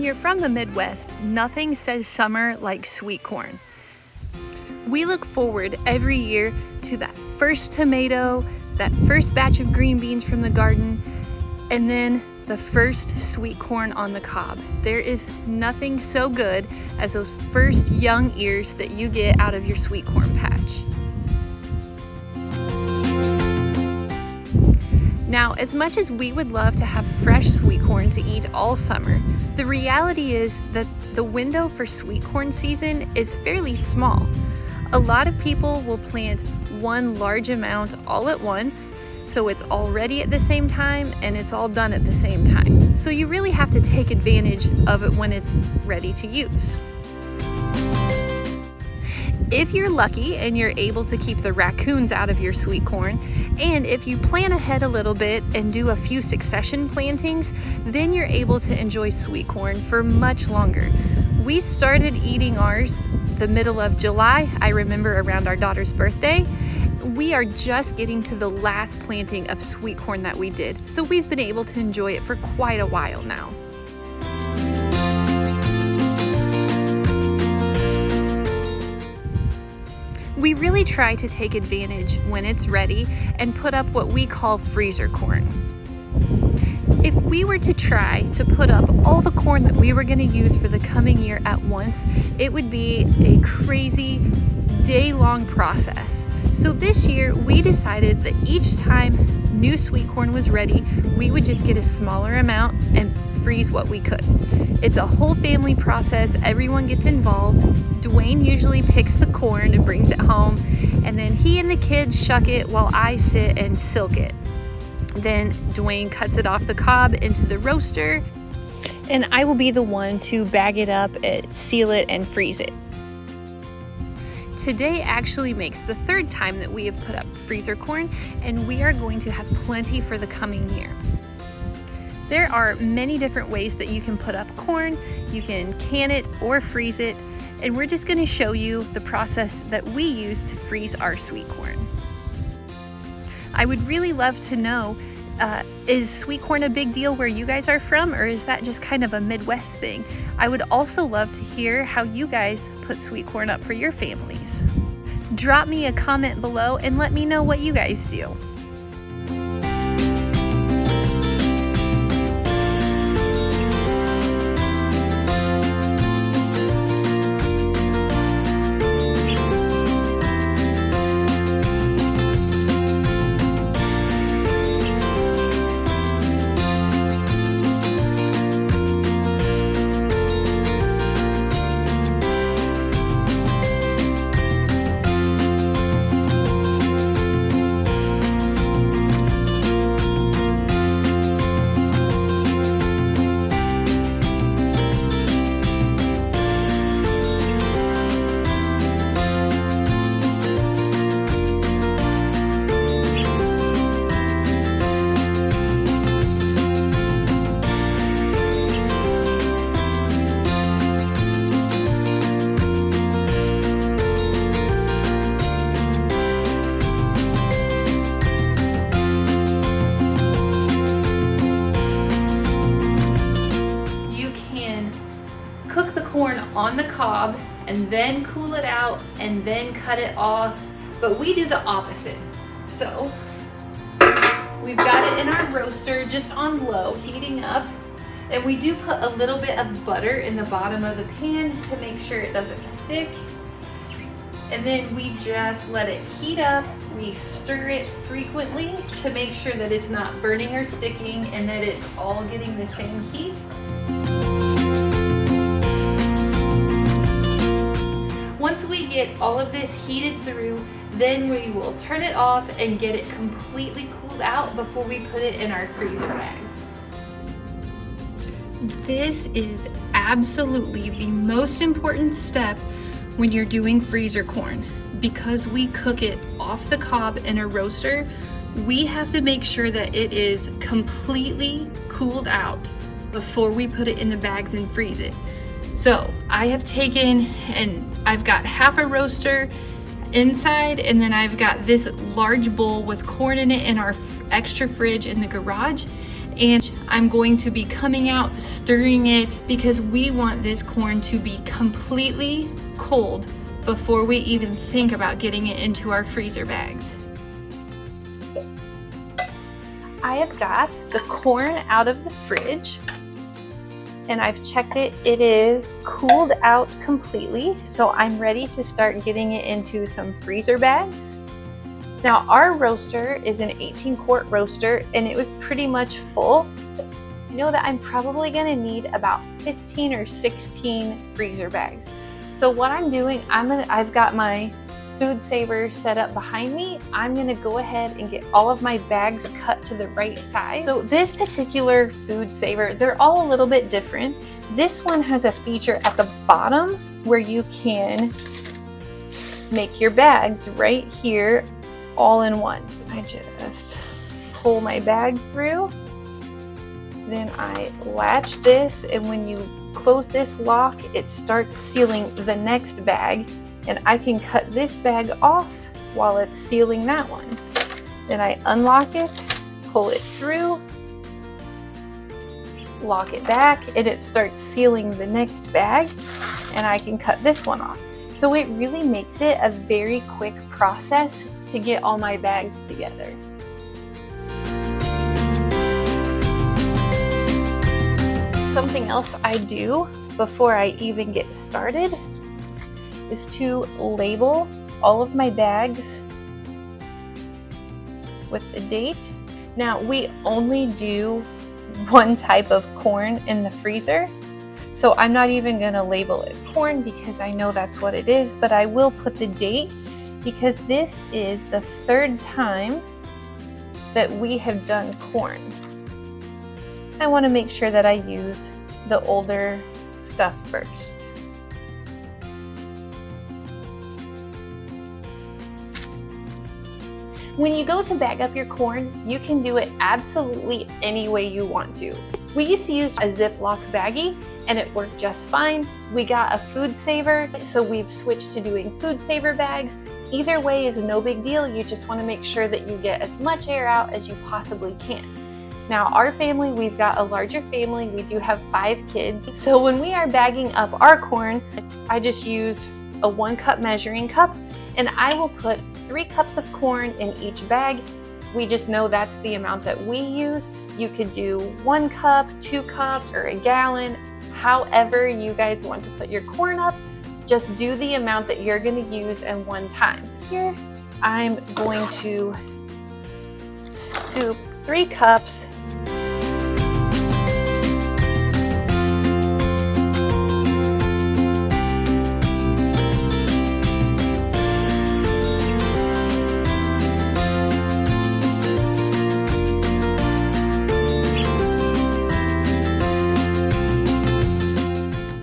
you're from the Midwest, nothing says summer like sweet corn. We look forward every year to that first tomato, that first batch of green beans from the garden, and then the first sweet corn on the cob. There is nothing so good as those first young ears that you get out of your sweet corn patch. Now, as much as we would love to have fresh sweet corn to eat all summer, the reality is that the window for sweet corn season is fairly small. A lot of people will plant one large amount all at once, so it's all ready at the same time and it's all done at the same time. So you really have to take advantage of it when it's ready to use. If you're lucky and you're able to keep the raccoons out of your sweet corn, and if you plan ahead a little bit and do a few succession plantings, then you're able to enjoy sweet corn for much longer. We started eating ours the middle of July, I remember around our daughter's birthday. We are just getting to the last planting of sweet corn that we did, so we've been able to enjoy it for quite a while now. We really try to take advantage when it's ready and put up what we call freezer corn. If we were to try to put up all the corn that we were going to use for the coming year at once, it would be a crazy day-long process. So this year we decided that each time new sweet corn was ready, we would just get a smaller amount and freeze what we could. It's a whole family process, everyone gets involved. Dwayne usually picks the corn and brings it home, and then he and the kids shuck it while I sit and silk it. Then Dwayne cuts it off the cob into the roaster, and I will be the one to bag it up, seal it, and freeze it. Today actually makes the third time that we have put up freezer corn, and we are going to have plenty for the coming year. There are many different ways that you can put up corn. You can can it or freeze it, and we're just going to show you the process that we use to freeze our sweet corn. I would really love to know, is sweet corn a big deal where you guys are from, or is that just kind of a Midwest thing? I would also love to hear how you guys put sweet corn up for your families. Drop me a comment below and let me know what you guys do. Cook the corn on the cob and then cool it out and then cut it off, but we do the opposite. So we've got it in our roaster just on low, heating up, and we do put a little bit of butter in the bottom of the pan to make sure it doesn't stick, and then we just let it heat up. We stir it frequently to make sure that it's not burning or sticking and that it's all getting the same heat. Once we get all of this heated through, then we will turn it off and get it completely cooled out before we put it in our freezer bags. This is absolutely the most important step when you're doing freezer corn. Because we cook it off the cob in a roaster, we have to make sure that it is completely cooled out before we put it in the bags and freeze it. So I have taken and I've got half a roaster inside, and then I've got this large bowl with corn in it in our extra fridge in the garage, And I'm going to be coming out, stirring it, because we want this corn to be completely cold before we even think about getting it into our freezer bags. I have got the corn out of the fridge and I've checked it. It is cooled out completely, so I'm ready to start getting it into some freezer bags. Now our roaster is an 18-quart roaster and it was pretty much full. I know that I'm probably gonna need about 15 or 16 freezer bags. So what I'm doing, I've got my food saver set up behind me. I'm gonna go ahead and get all of my bags cut to the right size. So this particular food saver, they're all a little bit different. This one has a feature at the bottom where you can make your bags right here all in one. So I just pull my bag through, then I latch this, and when you close this lock, it starts sealing the next bag, and I can cut this bag off while it's sealing that one. Then I unlock it, pull it through, lock it back, and it starts sealing the next bag, and I can cut this one off. So it really makes it a very quick process to get all my bags together. Something else I do before I even get started is to label all of my bags with the date. Now we only do one type of corn in the freezer, so I'm not even gonna label it corn because I know that's what it is, but I will put the date because this is the third time that we have done corn. I want to make sure that I use the older stuff first. When you go to bag up your corn, you can do it absolutely any way you want to. We used to use a Ziploc baggie and it worked just fine. We got a food saver, so we've switched to doing food saver bags. Either way is no big deal. You just want to make sure that you get as much air out as you possibly can. Now our family, we've got a larger family. We do have 5 kids. So when we are bagging up our corn, I just use a 1-cup measuring cup and I will put 3 cups of corn in each bag. We just know that's the amount that we use. You could do 1 cup, 2 cups, or a gallon, however you guys want to put your corn up. Just do the amount that you're going to use in one time. Here, I'm going to scoop 3 cups.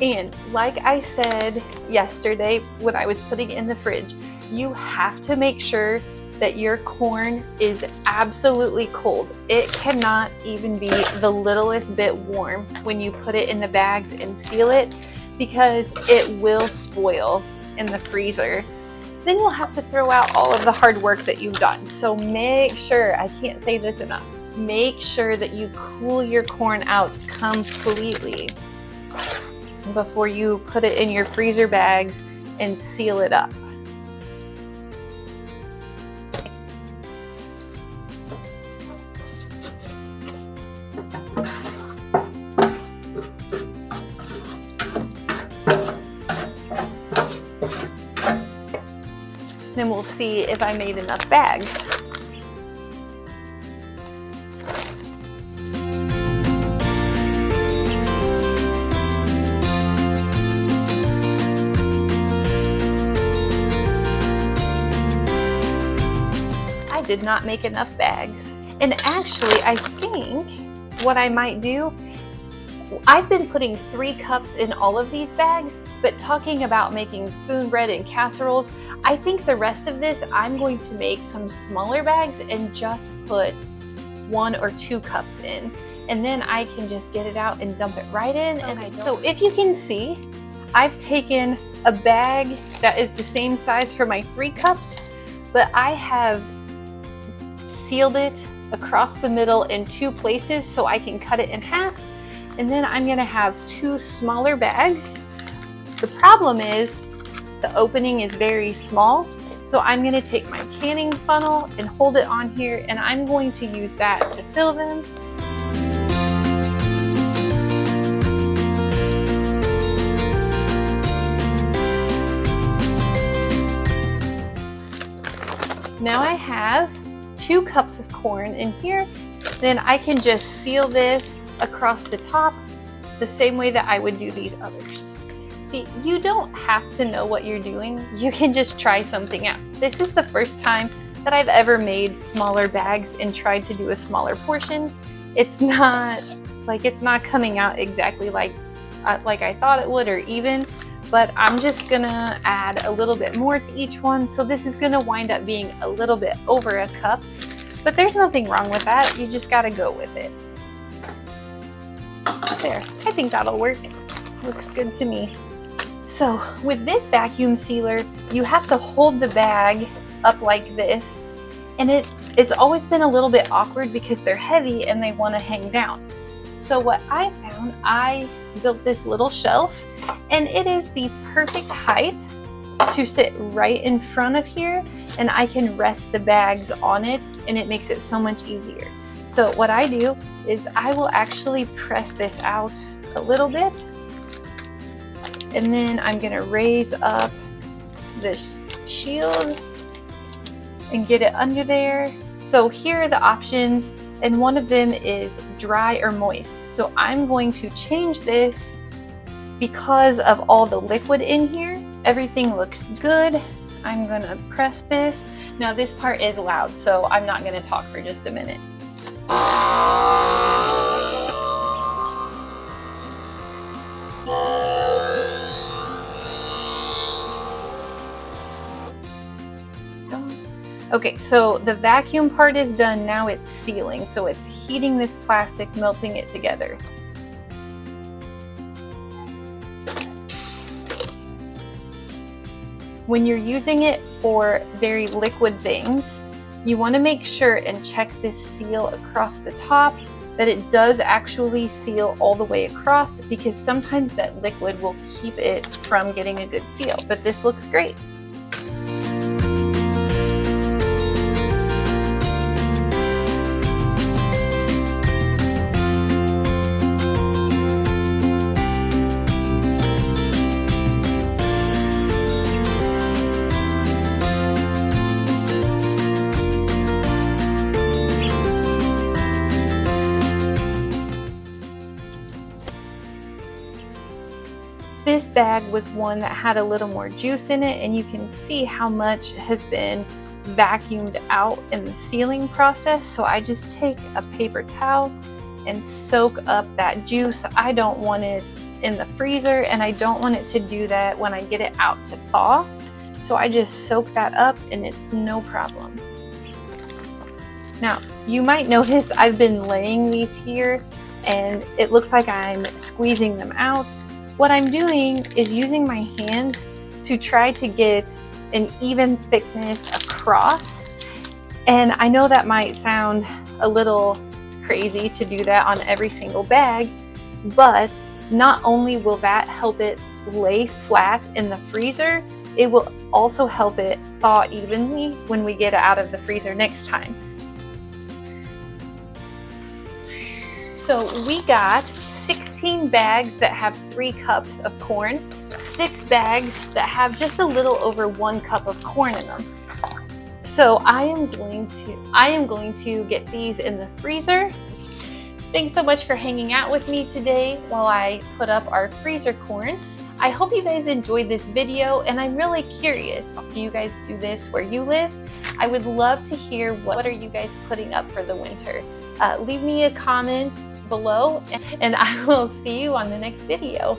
And like I said yesterday when I was putting it in the fridge, you have to make sure that your corn is absolutely cold. It cannot even be the littlest bit warm when you put it in the bags and seal it, because it will spoil in the freezer. Then you'll have to throw out all of the hard work that you've done. So make sure, I can't say this enough, make sure that you cool your corn out completely before you put it in your freezer bags and seal it up. Then we'll see if I made enough bags. I did not make enough bags. And actually, I think what I might do, I've been putting 3 cups in all of these bags, but talking about making spoon bread and casseroles, I think the rest of this, I'm going to make some smaller bags and just put 1 or 2 cups in. And then I can just get it out and dump it right in. And so if you can see, I've taken a bag that is the same size for my 3 cups, but I have sealed it across the middle in 2 places so I can cut it in half. And then I'm gonna have 2 smaller bags. The problem is the opening is very small. So I'm gonna take my canning funnel and hold it on here, and I'm going to use that to fill them. Now I have 2 cups of corn in here. Then I can just seal this across the top the same way that I would do these others. See, you don't have to know what you're doing. You can just try something out. This is the first time that I've ever made smaller bags and tried to do a smaller portion. It's not coming out exactly like I thought it would or even, but I'm just gonna add a little bit more to each one. So this is gonna wind up being a little bit over a cup, but there's nothing wrong with that. You just gotta go with it. There, I think that'll work. Looks good to me. So with this vacuum sealer, you have to hold the bag up like this, and it's always been a little bit awkward because they're heavy and they want to hang down. So what I found, I built this little shelf, and it is the perfect height to sit right in front of here, and I can rest the bags on it, and it makes it so much easier. So what I do is I will actually press this out a little bit, and then I'm gonna raise up this shield and get it under there. So here are the options, and one of them is dry or moist. So I'm going to change this because of all the liquid in here. Everything looks good. I'm gonna press this. Now this part is loud, so I'm not gonna talk for just a minute. Okay, so the vacuum part is done. Now it's sealing. So it's heating this plastic, melting it together. When you're using it for very liquid things, you want to make sure and check this seal across the top that it does actually seal all the way across, because sometimes that liquid will keep it from getting a good seal. But this looks great. This bag was one that had a little more juice in it, and you can see how much has been vacuumed out in the sealing process. So I just take a paper towel and soak up that juice. I don't want it in the freezer, and I don't want it to do that when I get it out to thaw. So I just soak that up, and it's no problem. Now, you might notice I've been laying these here, and it looks like I'm squeezing them out. What I'm doing is using my hands to try to get an even thickness across. And I know that might sound a little crazy to do that on every single bag, but not only will that help it lay flat in the freezer, it will also help it thaw evenly when we get it out of the freezer next time. So we got 16 bags that have 3 cups of corn, 6 bags that have just a little over 1 cup of corn in them. So I am going to get these in the freezer. Thanks so much for hanging out with me today while I put up our freezer corn. I hope you guys enjoyed this video, and I'm really curious, do you guys do this where you live? I would love to hear what are you guys putting up for the winter. Leave me a comment below, and I will see you on the next video.